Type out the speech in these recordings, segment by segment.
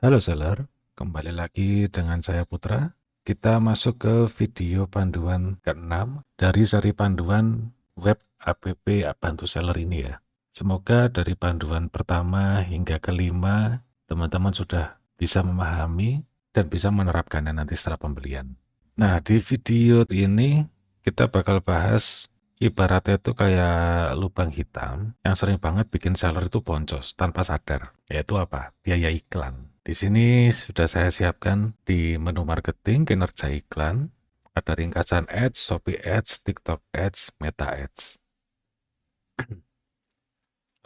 Halo seller, kembali lagi dengan saya Putra. Kita masuk ke video panduan ke-6 dari seri panduan web app Bantu Seller ini ya. Semoga dari panduan pertama hingga kelima, teman-teman sudah bisa memahami dan bisa menerapkannya nanti setelah pembelian. Nah, di video ini kita bakal bahas ibaratnya itu kayak lubang hitam yang sering banget bikin seller itu boncos tanpa sadar, yaitu apa? Biaya iklan. Di sini sudah saya siapkan di menu marketing, kinerja iklan, ada ringkasan ads, Shopee ads, TikTok ads, Meta ads.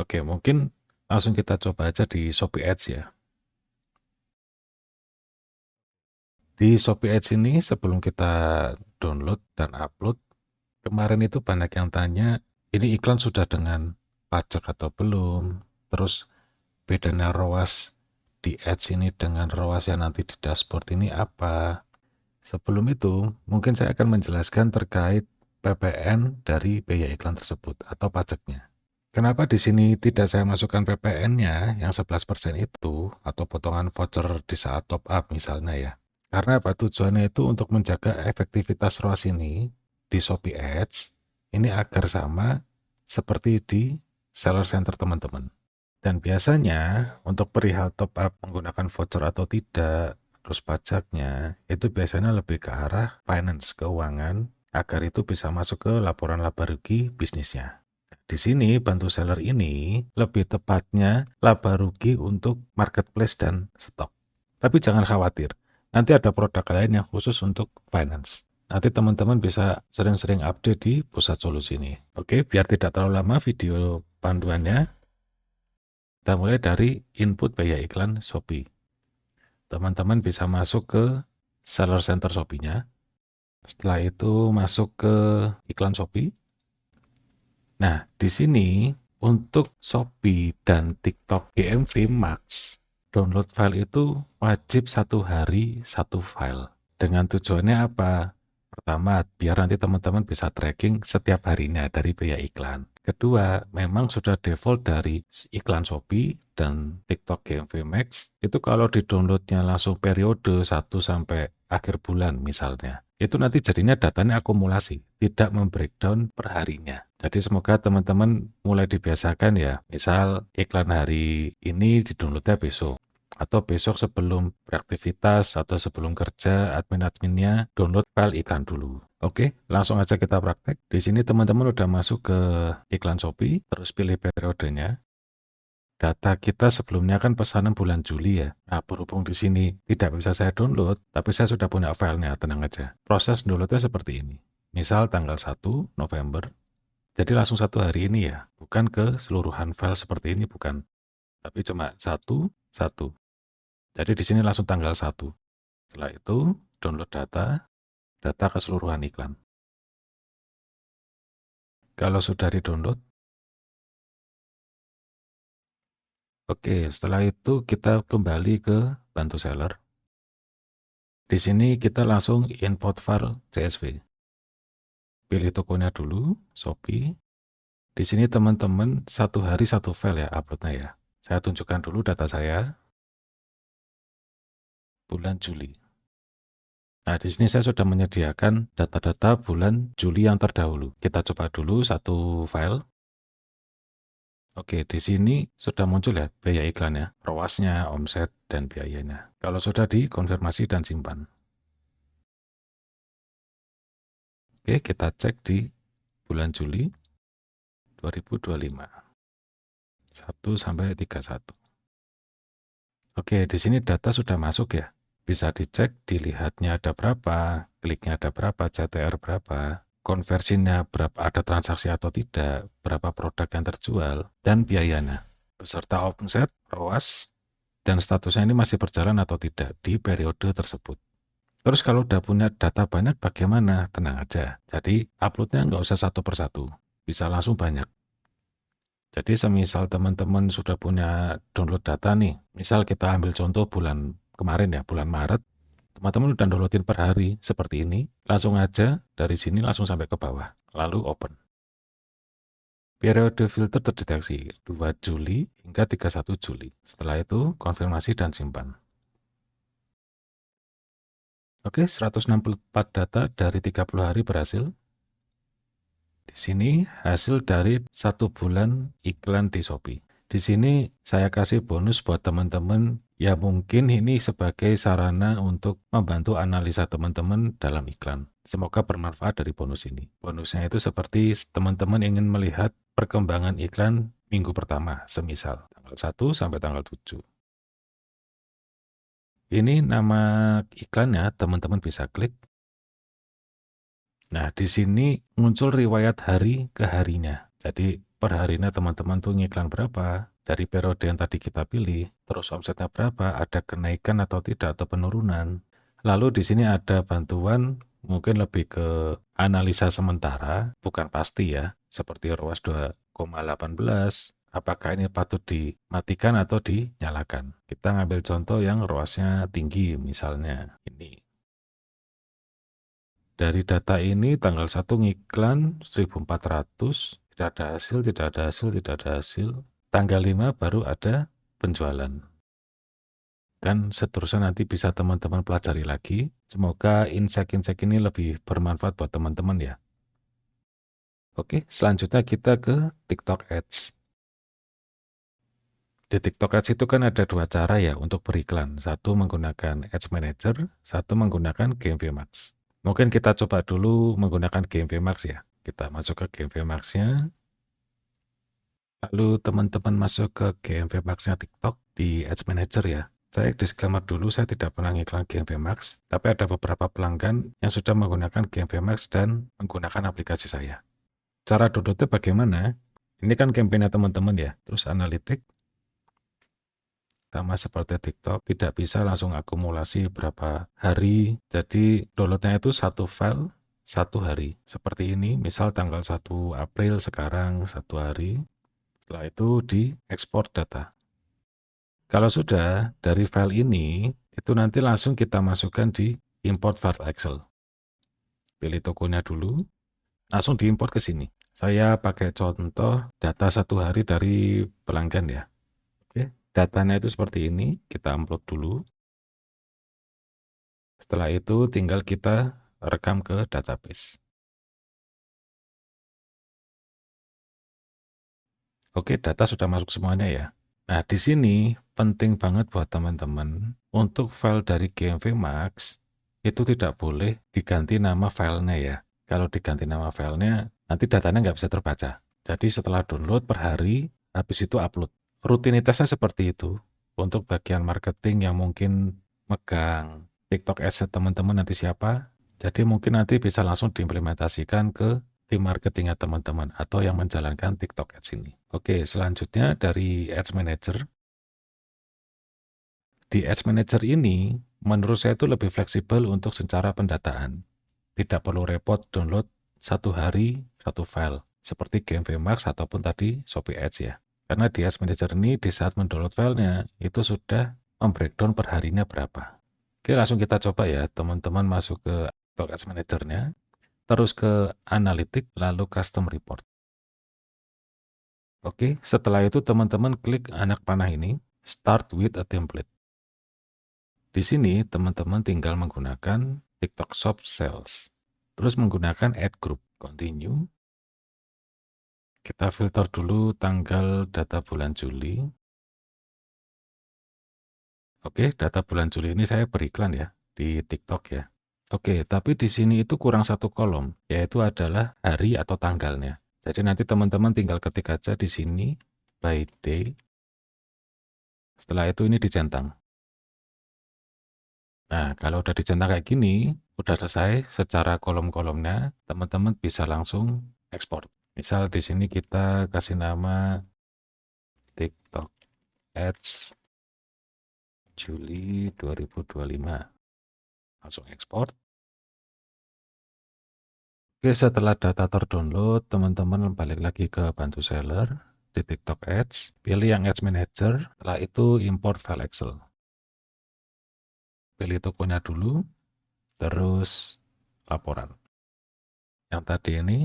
Oke, mungkin langsung kita coba aja di Shopee ads ya. Di Shopee ads ini sebelum kita download dan upload, kemarin itu banyak yang tanya, ini iklan sudah dengan pajak atau belum? Terus bedanya ROAS di ads ini dengan ROAS yang nanti di dashboard ini apa? Sebelum itu, mungkin saya akan menjelaskan terkait PPN dari biaya iklan tersebut atau pajaknya. Kenapa di sini tidak saya masukkan PPN-nya yang 11% itu atau potongan voucher di saat top up misalnya ya? Karena apa? Tujuannya itu untuk menjaga efektivitas ROAS ini di Shopee Ads ini agar sama seperti di seller center teman-teman. Dan biasanya untuk perihal top up menggunakan voucher atau tidak, terus pajaknya, itu biasanya lebih ke arah finance, keuangan, agar itu bisa masuk ke laporan laba rugi bisnisnya. Di sini bantu seller ini lebih tepatnya laba rugi untuk marketplace dan stok. Tapi jangan khawatir, nanti ada produk lain yang khusus untuk finance. Nanti teman-teman bisa sering-sering update di pusat solusi ini. Oke, biar tidak terlalu lama video panduannya, kita mulai dari input biaya iklan Shopee. Teman-teman bisa masuk ke seller center Shopee-nya. Setelah itu masuk ke iklan Shopee. Nah, di sini untuk Shopee dan TikTok GMV Max, download file itu wajib 1 hari 1 file. Dengan tujuannya apa? Pertama, biar nanti teman-teman bisa tracking setiap harinya dari biaya iklan. Kedua, memang sudah default dari iklan Shopee dan TikTok GMV Max, itu kalau di-downloadnya langsung periode 1 sampai akhir bulan misalnya, itu nanti jadinya datanya akumulasi, tidak membreakdown per harinya. Jadi semoga teman-teman mulai dibiasakan ya, misal iklan hari ini di-downloadnya besok, atau besok sebelum beraktivitas atau sebelum kerja, admin-adminnya download file iklan dulu. Oke, langsung aja kita praktek. Di sini teman-teman udah masuk ke iklan Shopee, terus pilih periodenya. Data kita sebelumnya kan pesanan bulan Juli ya. Nah, berhubung di sini tidak bisa saya download, tapi saya sudah punya filenya, tenang aja. Proses downloadnya seperti ini. Misal tanggal 1 November, jadi langsung 1 hari ini ya, bukan keseluruhan file seperti ini, bukan. Tapi cuma 1. Jadi di sini langsung tanggal 1. Setelah itu, download data keseluruhan iklan. Kalau sudah di-download, oke, setelah itu kita kembali ke Bantu Seller. Di sini kita langsung import file CSV. Pilih tokonya dulu, Shopee. Di sini teman-teman 1 hari 1 file ya uploadnya ya. Saya tunjukkan dulu data saya, bulan Juli. Nah, di sini saya sudah menyediakan data-data bulan Juli yang terdahulu. Kita coba dulu 1 file. Oke, di sini sudah muncul ya biaya iklannya, ROAS-nya, omset, dan biayanya. Kalau sudah dikonfirmasi dan simpan. Oke, kita cek di bulan Juli 2025. 1 sampai 31. Oke, di sini data sudah masuk ya. Bisa dicek, dilihatnya ada berapa, kliknya ada berapa, CTR berapa, konversinya berapa, ada transaksi atau tidak, berapa produk yang terjual, dan biayanya, beserta omset, ROAS, dan statusnya ini masih berjalan atau tidak di periode tersebut. Terus kalau udah punya data banyak bagaimana? Tenang aja. Jadi uploadnya nggak usah satu persatu, bisa langsung banyak. Jadi semisal teman-teman sudah punya download data nih, misal kita ambil contoh bulan kemarin ya, bulan Maret, teman-teman udah downloadin per hari seperti ini, langsung aja dari sini langsung sampai ke bawah, lalu open. Periode filter terdeteksi 2 Juli hingga 31 Juli. Setelah itu konfirmasi dan simpan. Oke, 164 data dari 30 hari berhasil. Di sini hasil dari 1 bulan iklan di Shopee. Di sini saya kasih bonus buat teman-teman ya, mungkin ini sebagai sarana untuk membantu analisa teman-teman dalam iklan. Semoga bermanfaat dari bonus ini. Bonusnya itu seperti teman-teman ingin melihat perkembangan iklan minggu pertama, semisal tanggal 1 sampai tanggal 7. Ini nama iklannya, teman-teman bisa klik. Nah, di sini muncul riwayat hari ke harinya. Jadi, per harinya teman-teman tuh ngiklan berapa, dari periode yang tadi kita pilih, terus omsetnya berapa, ada kenaikan atau tidak, atau penurunan. Lalu di sini ada bantuan, mungkin lebih ke analisa sementara, bukan pasti ya, seperti ROAS 2,18, apakah ini patut dimatikan atau dinyalakan. Kita ngambil contoh yang ROAS-nya tinggi, misalnya ini. Dari data ini tanggal 1 ngiklan 1.400, tidak ada hasil, tidak ada hasil, tidak ada hasil. Tanggal 5 baru ada penjualan. Dan seterusnya nanti bisa teman-teman pelajari lagi. Semoga insight-insight ini lebih bermanfaat buat teman-teman ya. Oke, selanjutnya kita ke TikTok Ads. Di TikTok Ads itu kan ada 2 cara ya untuk beriklan. Satu menggunakan Ads Manager, satu menggunakan GMV Max. Mungkin kita coba dulu menggunakan GMV Max ya. Kita masuk ke GMV Max-nya. Lalu teman-teman masuk ke GMV Max-nya TikTok di Ads Manager ya. Saya disclaimer dulu, saya tidak pernah ngiklan GMV Max, tapi ada beberapa pelanggan yang sudah menggunakan GMV Max dan menggunakan aplikasi saya. Cara downloadnya bagaimana? Ini kan campaign-nya teman-teman ya. Terus analitik. Sama seperti TikTok, tidak bisa langsung akumulasi berapa hari. Jadi downloadnya itu satu file, 1 hari. Seperti ini, misal tanggal 1 April sekarang 1 hari. Setelah itu diekspor data. Kalau sudah, dari file ini, itu nanti langsung kita masukkan di import file Excel. Pilih tokonya dulu, langsung diimport ke sini. Saya pakai contoh data 1 hari dari pelanggan ya. Oke, datanya itu seperti ini, kita upload dulu. Setelah itu tinggal kita rekam ke database. Oke, data sudah masuk semuanya ya. Nah, di sini penting banget buat teman-teman, untuk file dari GMV Max, itu tidak boleh diganti nama filenya ya. Kalau diganti nama filenya, nanti datanya nggak bisa terbaca. Jadi setelah download per hari, habis itu upload. Rutinitasnya seperti itu. Untuk bagian marketing yang mungkin megang TikTok Ads teman-teman nanti siapa, jadi mungkin nanti bisa langsung diimplementasikan ke tim marketingnya teman-teman atau yang menjalankan TikTok Ads ini. Oke, selanjutnya dari Ads Manager. Di Ads Manager ini, menurut saya itu lebih fleksibel untuk secara pendataan. Tidak perlu repot download 1 hari 1 file, seperti GMV Max ataupun tadi Shopee Ads ya. Karena di Ads Manager ini, di saat mendownload filenya, itu sudah membreakdown per harinya berapa. Oke, langsung kita coba ya, teman-teman masuk ke Ads Manager-nya, terus ke Analytics, lalu Custom Report. Oke, setelah itu teman-teman klik anak panah ini, Start with a Template. Di sini teman-teman tinggal menggunakan TikTok Shop Sales. Terus menggunakan Add Group. Continue. Kita filter dulu tanggal data bulan Juli. Oke, data bulan Juli ini saya beriklan ya di TikTok ya. Oke, tapi di sini itu kurang 1 kolom, yaitu adalah hari atau tanggalnya. Jadi nanti teman-teman tinggal ketik aja di sini by day. Setelah itu ini dicentang. Nah, kalau udah dicentang kayak gini, udah selesai secara kolom-kolomnya, teman-teman bisa langsung ekspor. Misal di sini kita kasih nama TikTok Ads Juli 2025. Langsung ekspor. Oke, setelah data terdownload, teman-teman balik lagi ke bantu seller di TikTok Ads, pilih yang Ads Manager, setelah itu import file Excel. Pilih tokonya dulu, terus laporan. Yang tadi ini,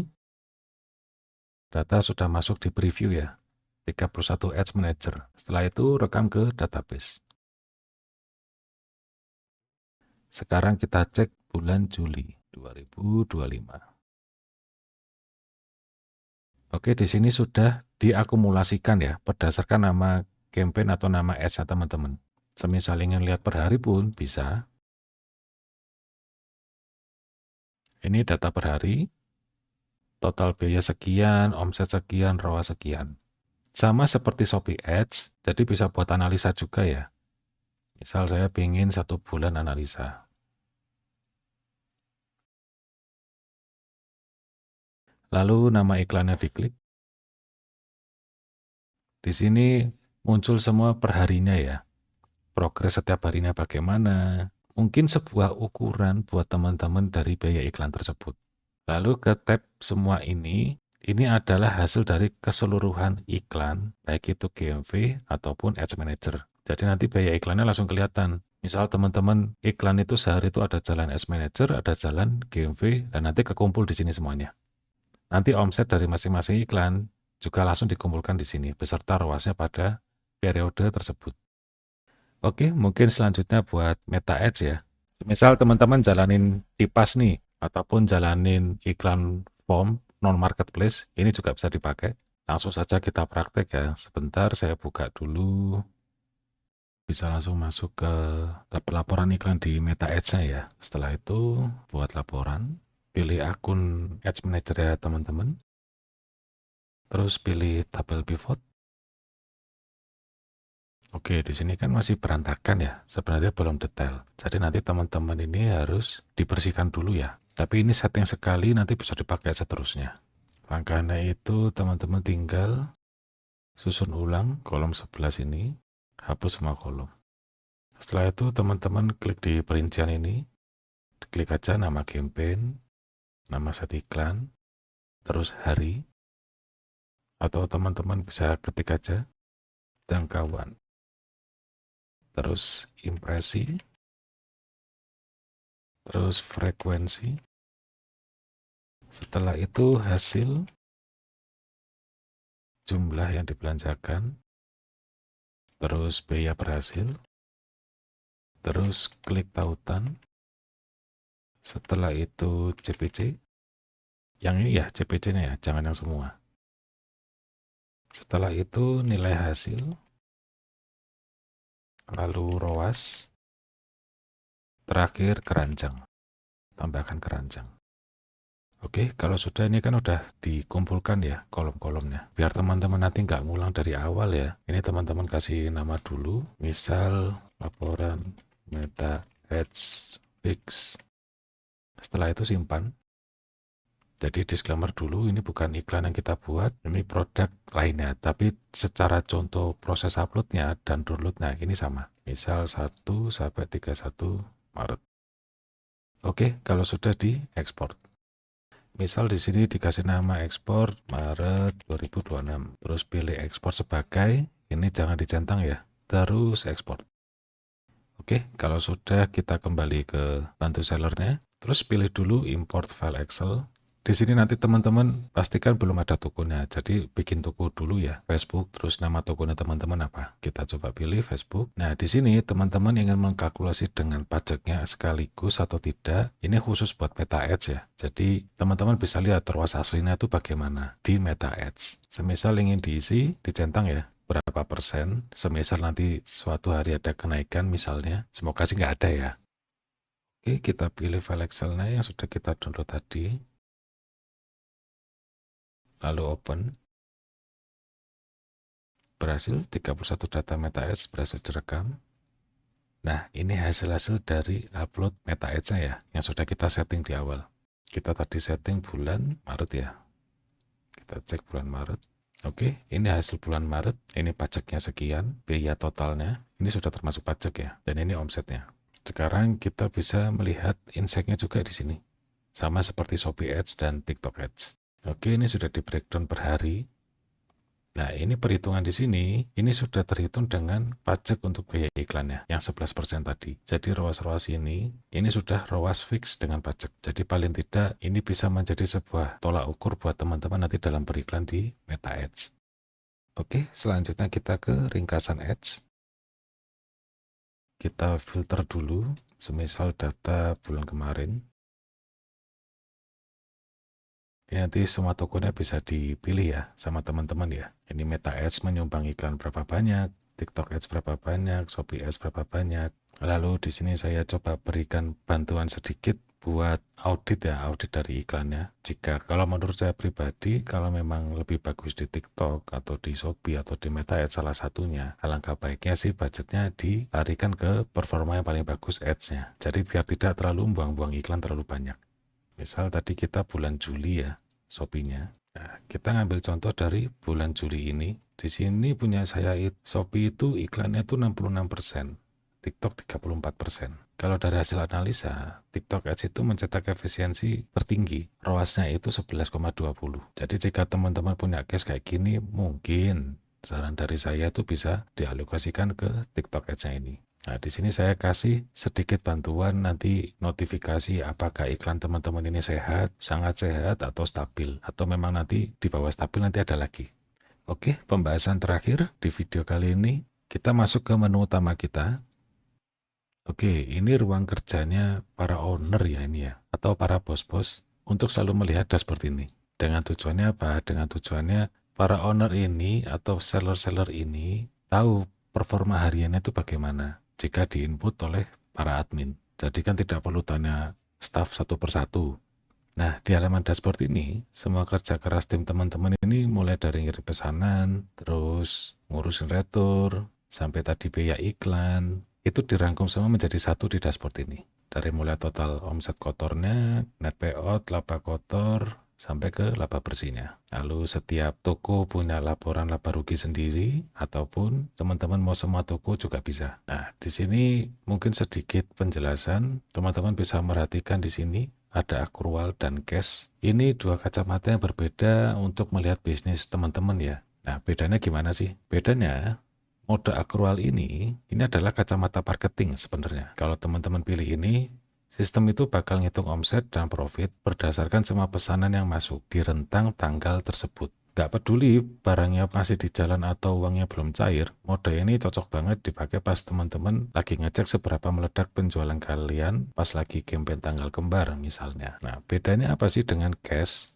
data sudah masuk di preview ya, 31 Ads Manager. Setelah itu rekam ke database. Sekarang kita cek bulan Juli 2025. Oke, di sini sudah diakumulasikan ya, berdasarkan nama campaign atau nama ads-nya teman-teman. Semisal ingin lihat per hari pun bisa. Ini data per hari, total biaya sekian, omset sekian, ROAS sekian. Sama seperti Shopee Ads, jadi bisa buat analisa juga ya. Misal saya ingin 1 bulan analisa. Lalu nama iklannya diklik. Di sini muncul semua perharinya ya. Progres setiap harinya bagaimana. Mungkin sebuah ukuran buat teman-teman dari biaya iklan tersebut. Lalu ke tab semua ini adalah hasil dari keseluruhan iklan, baik itu GMV ataupun Ads Manager. Jadi nanti biaya iklannya langsung kelihatan. Misal teman-teman iklan itu sehari itu ada jalan Ads Manager, ada jalan GMV, dan nanti kekumpul di sini semuanya. Nanti omset dari masing-masing iklan juga langsung dikumpulkan di sini, beserta ROAS-nya pada periode tersebut. Oke, mungkin selanjutnya buat Meta Ads ya. Misal teman-teman jalanin Tipas nih, ataupun jalanin iklan form non-marketplace, ini juga bisa dipakai. Langsung saja kita praktek ya. Sebentar saya buka dulu. Bisa langsung masuk ke laporan iklan di Meta Ads-nya ya. Setelah itu buat laporan, pilih akun Ads Manager ya teman-teman. Terus pilih tabel pivot. Oke, di sini kan masih berantakan ya. Sebenarnya belum detail. Jadi nanti teman-teman ini harus dibersihkan dulu ya. Tapi ini setting sekali nanti bisa dipakai seterusnya. Langkahnya itu teman-teman tinggal susun ulang kolom 11 ini, hapus semua kolom. Setelah itu teman-teman klik di perincian ini, klik aja nama campaign, nama set iklan, terus hari, atau teman-teman bisa ketik aja jangkauan, terus impresi, terus frekuensi. Setelah itu hasil, jumlah yang dibelanjakan, terus biaya per hasil, terus klik tautan. Setelah itu CPC, yang ini ya CPC-nya ya, jangan yang semua. Setelah itu nilai hasil, lalu ROAS, terakhir keranjang, tambahkan keranjang. Oke, kalau sudah ini kan udah dikumpulkan ya kolom-kolomnya. Biar teman-teman nanti nggak ngulang dari awal ya. Ini teman-teman kasih nama dulu, misal laporan Meta Ads Fix. Setelah itu simpan. Jadi disclaimer dulu, ini bukan iklan yang kita buat, ini produk lainnya. Tapi secara contoh proses uploadnya dan downloadnya ini sama. Misal 1 sampai 31 Maret. Oke, kalau sudah diekspor. Misal di sini dikasih nama ekspor Maret 2026. Terus pilih ekspor sebagai, ini jangan dicentang ya. Terus ekspor. Oke, kalau sudah kita kembali ke bantu sellernya. Terus pilih dulu import file Excel. Di sini nanti teman-teman pastikan belum ada tokonya. Jadi bikin toko dulu ya, Facebook. Terus nama tokonya teman-teman apa? Kita coba pilih Facebook. Nah, di sini teman-teman ingin mengkalkulasi dengan pajaknya sekaligus atau tidak. Ini khusus buat Meta Ads ya. Jadi teman-teman bisa lihat ROAS aslinya itu bagaimana di Meta Ads. Semisal ingin diisi, dicentang ya. Berapa persen, semisal nanti suatu hari ada kenaikan misalnya. Semoga sih nggak ada ya. Oke, kita pilih file Excel-nya yang sudah kita download tadi. Lalu open. Berhasil, 31 data Meta Ads berhasil direkam. Nah, ini hasil-hasil dari upload Meta Ads-nya ya, yang sudah kita setting di awal. Kita tadi setting bulan Maret ya. Kita cek bulan Maret. Oke, ini hasil bulan Maret. Ini pajaknya sekian, biaya totalnya. Ini sudah termasuk pajak ya, dan ini omsetnya. Sekarang kita bisa melihat insight-nya juga di sini. Sama seperti Shopee Ads dan TikTok Ads. Oke, ini sudah di breakdown per hari. Nah, ini perhitungan di sini, ini sudah terhitung dengan pajak untuk biaya iklannya, yang 11% tadi. Jadi ROAS-ROAS ini sudah ROAS fix dengan pajak. Jadi paling tidak, ini bisa menjadi sebuah tolak ukur buat teman-teman nanti dalam beriklan di Meta Ads. Oke, selanjutnya kita ke ringkasan Ads. Kita filter dulu, semisal data bulan kemarin. Ini nanti semua tokonya bisa dipilih ya sama teman-teman ya. Ini Meta Ads menyumbang iklan berapa banyak, TikTok Ads berapa banyak, Shopee Ads berapa banyak. Lalu di sini saya coba berikan bantuan sedikit buat audit ya, audit dari iklannya. Jika kalau menurut saya pribadi, kalau memang lebih bagus di TikTok atau di Shopee atau di Meta Ads salah satunya, alangkah baiknya sih budgetnya dilarikan ke performa yang paling bagus ads-nya. Jadi biar tidak terlalu buang-buang iklan terlalu banyak. Misal tadi kita bulan Juli ya, Shopee-nya. Nah, kita ngambil contoh dari bulan Juli ini. Di sini punya saya Shopee itu iklannya itu 66%, TikTok 34%. Kalau dari hasil analisa, TikTok Ads itu mencetak efisiensi tertinggi. ROAS-nya itu 11,20. Jadi jika teman-teman punya case kayak gini, mungkin saran dari saya itu bisa dialokasikan ke TikTok Ads-nya ini. Nah, di sini saya kasih sedikit bantuan nanti notifikasi apakah iklan teman-teman ini sehat, sangat sehat, atau stabil. Atau memang nanti di bawah stabil nanti ada lagi. Oke, pembahasan terakhir di video kali ini. Kita masuk ke menu utama kita. Oke, ini ruang kerjanya para owner ya ini ya, atau para bos-bos untuk selalu melihat dashboard ini. Dengan tujuannya apa? Dengan tujuannya para owner ini atau seller-seller ini tahu performa hariannya itu bagaimana jika diinput oleh para admin. Jadi kan tidak perlu tanya staff satu persatu. Nah, di halaman dashboard ini, semua kerja keras tim teman-teman ini mulai dari ngirim pesanan, terus ngurusin retur, sampai tadi biaya iklan, itu dirangkum semua menjadi satu di dashboard ini. Dari mulai total omset kotornya, net payout, laba kotor, sampai ke laba bersihnya. Lalu setiap toko punya laporan laba rugi sendiri, ataupun teman-teman mau semua toko juga bisa. Nah, di sini mungkin sedikit penjelasan, teman-teman bisa merhatikan di sini, ada akrual dan cash. Ini dua kacamata yang berbeda untuk melihat bisnis teman-teman ya. Nah, bedanya gimana sih? Bedanya, mode akrual ini adalah kacamata marketing sebenarnya. Kalau teman-teman pilih ini, sistem itu bakal ngitung omset dan profit berdasarkan semua pesanan yang masuk di rentang tanggal tersebut. Nggak peduli barangnya masih di jalan atau uangnya belum cair, mode ini cocok banget dipakai pas teman-teman lagi ngecek seberapa meledak penjualan kalian pas lagi campaign tanggal kembar misalnya. Nah, bedanya apa sih dengan cash?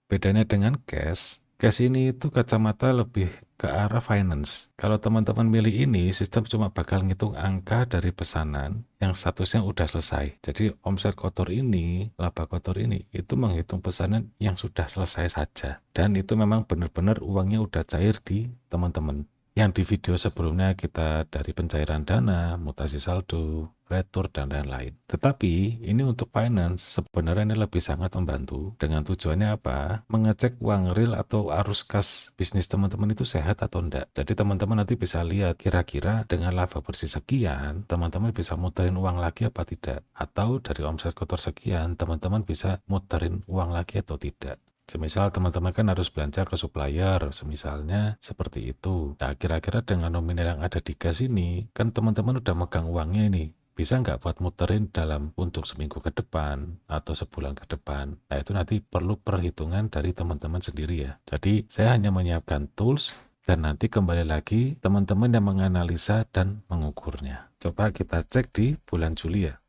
Bedanya dengan cash ini itu kacamata lebih ke arah finance. Kalau teman-teman milih ini, sistem cuma bakal ngitung angka dari pesanan yang statusnya udah selesai. Jadi omset kotor ini, laba kotor ini, itu menghitung pesanan yang sudah selesai saja. Dan itu memang benar-benar uangnya udah cair di teman-teman. Yang di video sebelumnya kita dari pencairan dana, mutasi saldo, retur, dan lain-lain. Tetapi ini untuk finance sebenarnya ini lebih sangat membantu dengan tujuannya apa? Mengecek uang real atau arus kas bisnis teman-teman itu sehat atau enggak. Jadi teman-teman nanti bisa lihat kira-kira dengan laba bersih sekian, teman-teman bisa muterin uang lagi apa tidak. Atau dari omset kotor sekian, teman-teman bisa muterin uang lagi atau tidak. Semisal teman-teman kan harus belanja ke supplier, semisalnya seperti itu. Nah, kira-kira dengan nominal yang ada di gas ini, kan teman-teman udah megang uangnya ini. Bisa nggak buat muterin dalam untuk seminggu ke depan atau sebulan ke depan? Nah, itu nanti perlu perhitungan dari teman-teman sendiri ya. Jadi, saya hanya menyiapkan tools dan nanti kembali lagi teman-teman yang menganalisa dan mengukurnya. Coba kita cek di bulan Juli ya.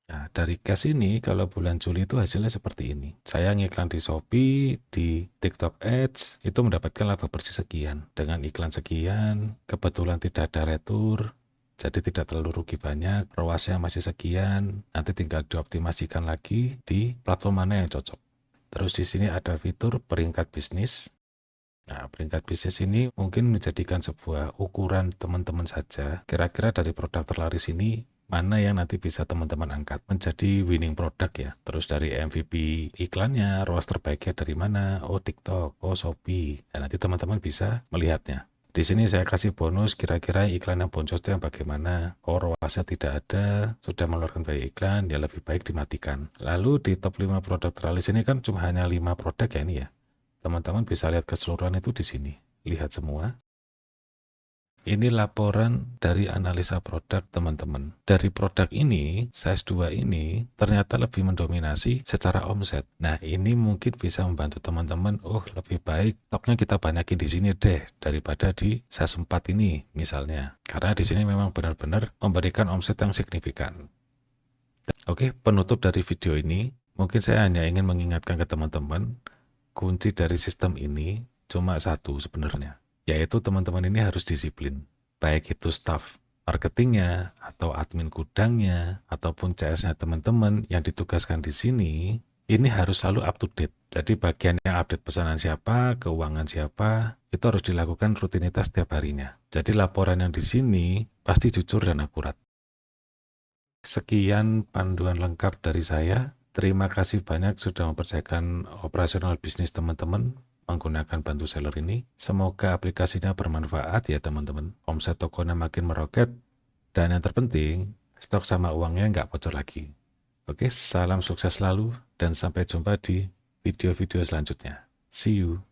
Nah, dari cash ini, kalau bulan Juli itu hasilnya seperti ini. Saya ngiklan di Shopee, di TikTok Ads, itu mendapatkan laba bersih sekian. Dengan iklan sekian, kebetulan tidak ada retur, jadi tidak terlalu rugi banyak, ROAS-nya masih sekian, nanti tinggal dioptimasikan lagi di platform mana yang cocok. Terus di sini ada fitur peringkat bisnis. Nah, peringkat bisnis ini mungkin menjadikan sebuah ukuran teman-teman saja. Kira-kira dari produk terlaris ini, mana yang nanti bisa teman-teman angkat menjadi winning product ya. Terus dari MVP iklannya, ROAS terbaiknya dari mana? Oh, TikTok, oh, Shopee. Dan nanti teman-teman bisa melihatnya. Di sini saya kasih bonus kira-kira iklan yang boncos itu yang bagaimana. Oh, ROAS-nya tidak ada, sudah mengeluarkan biaya iklan, ya lebih baik dimatikan. Lalu di top 5 produk teralis ini kan cuma hanya 5 produk ya ini ya. Teman-teman bisa lihat keseluruhan itu di sini. Lihat semua. Ini laporan dari analisa produk teman-teman. Dari produk ini, size 2 ini ternyata lebih mendominasi secara omset. Nah, ini mungkin bisa membantu teman-teman, oh lebih baik stoknya kita banyakin di sini deh daripada di size 4 ini misalnya. Karena di sini memang benar-benar memberikan omset yang signifikan. Oke, penutup dari video ini, mungkin saya hanya ingin mengingatkan ke teman-teman, kunci dari sistem ini cuma satu sebenarnya, yaitu teman-teman ini harus disiplin. Baik itu staff marketingnya, atau admin gudangnya, ataupun CS-nya teman-teman yang ditugaskan di sini, ini harus selalu up to date. Jadi bagian yang update pesanan siapa, keuangan siapa, itu harus dilakukan rutinitas setiap harinya. Jadi laporan yang di sini pasti jujur dan akurat. Sekian panduan lengkap dari saya. Terima kasih banyak sudah mempercayakan operasional bisnis teman-teman menggunakan bantu seller ini. Semoga aplikasinya bermanfaat ya teman-teman. Omset tokonya makin meroket. Dan yang terpenting, stok sama uangnya nggak bocor lagi. Oke, salam sukses selalu dan sampai jumpa di video-video selanjutnya. See you.